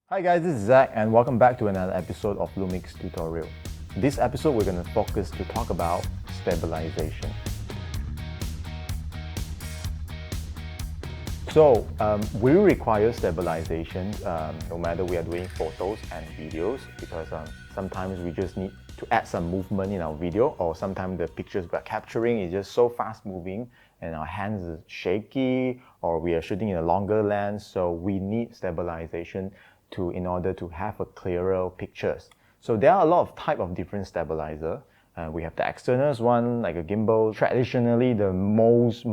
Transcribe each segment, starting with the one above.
Hi guys, this is Zach and welcome back to another episode of Lumix tutorial. This episode we're going to focus to talk about stabilization. So we require stabilization no matter we are doing photos and videos because sometimes we just need to add some movement in our video, or sometimes the pictures we're capturing is just so fast moving and our hands are shaky, or we are shooting in a longer lens, so we need stabilization in order to have a clearer pictures. So there are a lot of type of different stabilizer. We have the external one like a gimbal. Traditionally, the most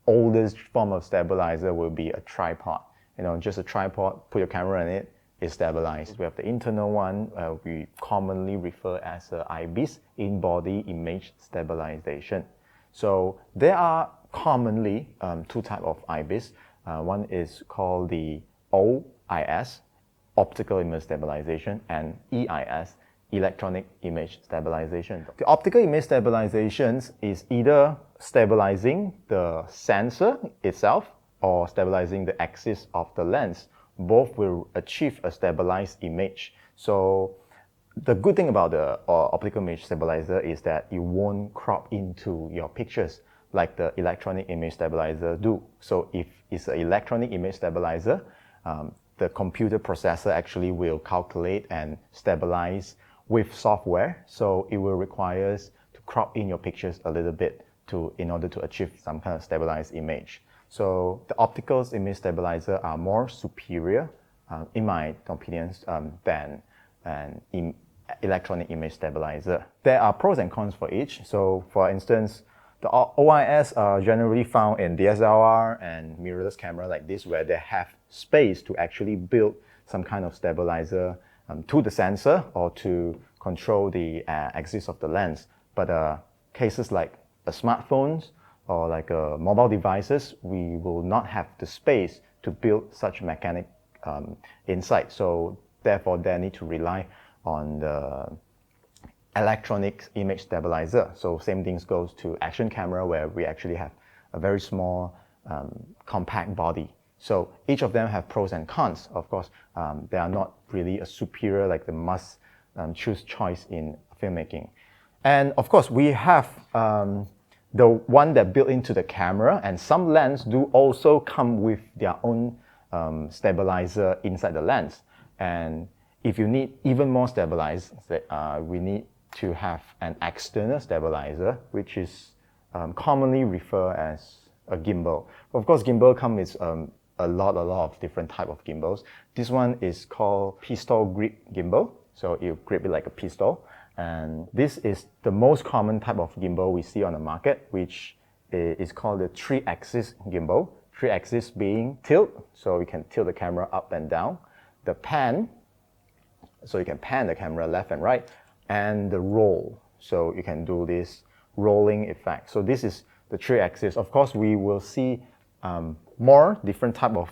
oldest form of stabilizer will be a tripod. Just a tripod, put your camera in it, it's stabilized. We have the internal one, we commonly refer as IBIS, in-body image stabilization. So there are commonly two types of IBIS. One is called the OIS, optical image stabilization, and EIS, electronic image stabilization. The optical image stabilization is either stabilizing the sensor itself or stabilizing the axis of the lens. Both will achieve a stabilized image. So the good thing about the optical image stabilizer is that it won't crop into your pictures like the electronic image stabilizer do. So if it's an electronic image stabilizer, the computer processor actually will calculate and stabilize with software, so it will require to crop in your pictures a little bit in order to achieve some kind of stabilized image. So the optical image stabilizer are more superior, in my opinion, than an electronic image stabilizer. There are pros and cons for each. So for instance, the OIS are generally found in DSLR and mirrorless camera like this, where they have space to actually build some kind of stabilizer to the sensor or to control the axis of the lens. But cases like smartphones or like mobile devices, we will not have the space to build such mechanic inside. So therefore, they need to rely on the electronic image stabilizer. So same things goes to action camera, where we actually have a very small compact body. So each of them have pros and cons. Of course, they are not really a superior, like the must choose choice in filmmaking. And of course, we have the one that built into the camera, and some lens do also come with their own stabilizer inside the lens. And if you need even more stabilized, we need to have an external stabilizer, which is commonly referred as a gimbal. Of course, gimbal comes with a lot of different type of gimbals. This one is called pistol grip gimbal. So you grip it like a pistol. And this is the most common type of gimbal we see on the market, which is called the 3-axis gimbal. 3-axis being tilt, so we can tilt the camera up and down. The pan, so you can pan the camera left and right. And the roll, so you can do this rolling effect. So this is the 3-axis. Of course, we will see more different type of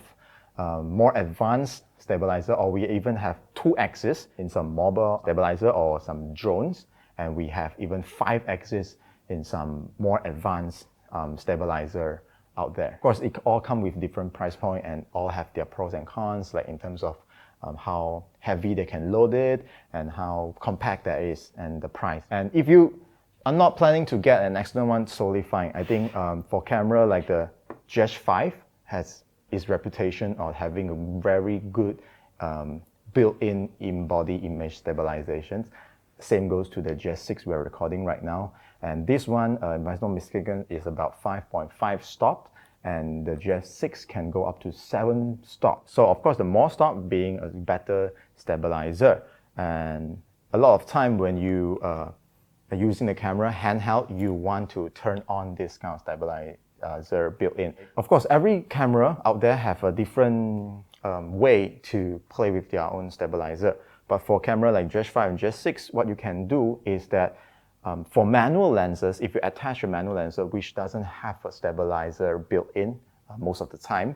more advanced stabilizer, or we even have 2-axis in some mobile stabilizer or some drones, and we have even 5-axis in some more advanced stabilizer out there. Of course, it all comes with different price point and all have their pros and cons, like in terms of how heavy they can load it and how compact that is and the price. And if you are not planning to get an external one, totally fine. I think for camera like the GH5 has its reputation of having a very good built-in in-body image stabilization. Same goes to the GH6 we're recording right now. And this one, if I'm not mistaken, is about 5.5 stops. And the GH6 can go up to 7 stops. So of course, the more stop being a better stabilizer. And a lot of time when you are using the camera handheld, you want to turn on this kind of stabilizer built in. Of course, every camera out there have a different way to play with their own stabilizer. But for camera like GH5 and GH6, what you can do is that for manual lenses, if you attach a manual lens which doesn't have a stabilizer built in most of the time,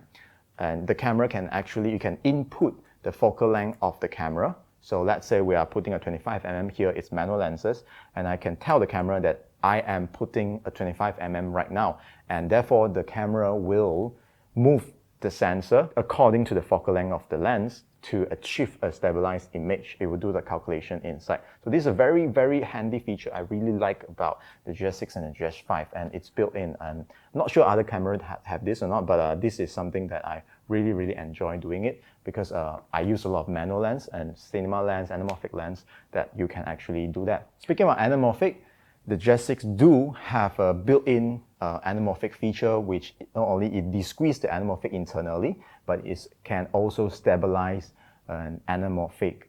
and the camera can actually, you can input the focal length of the camera. So let's say we are putting a 25mm here, it's manual lenses, and I can tell the camera that I am putting a 25mm right now, and therefore the camera will move the sensor according to the focal length of the lens to achieve a stabilized image, it will do the calculation inside. So this is a very, very handy feature I really like about the GS6 and the GS5, and it's built in. I'm not sure other cameras have this or not, but this is something that I really, really enjoy doing it because I use a lot of manual lens and cinema lens, anamorphic lens that you can actually do that. Speaking about anamorphic, the GS6 do have a built-in anamorphic feature, which not only it de-squeeze the anamorphic internally, but it can also stabilize an anamorphic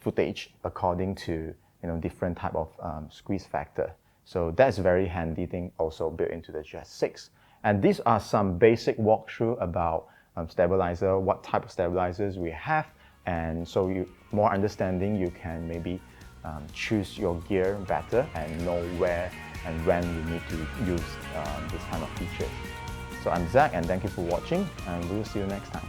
footage according to different type of squeeze factor. So that's a very handy thing also built into the GS6. And these are some basic walkthrough about stabilizer, what type of stabilizers we have, and so you more understanding, you can maybe choose your gear better and know where and when you need to use this kind of feature. So I'm Zach and thank you for watching, and we'll see you next time.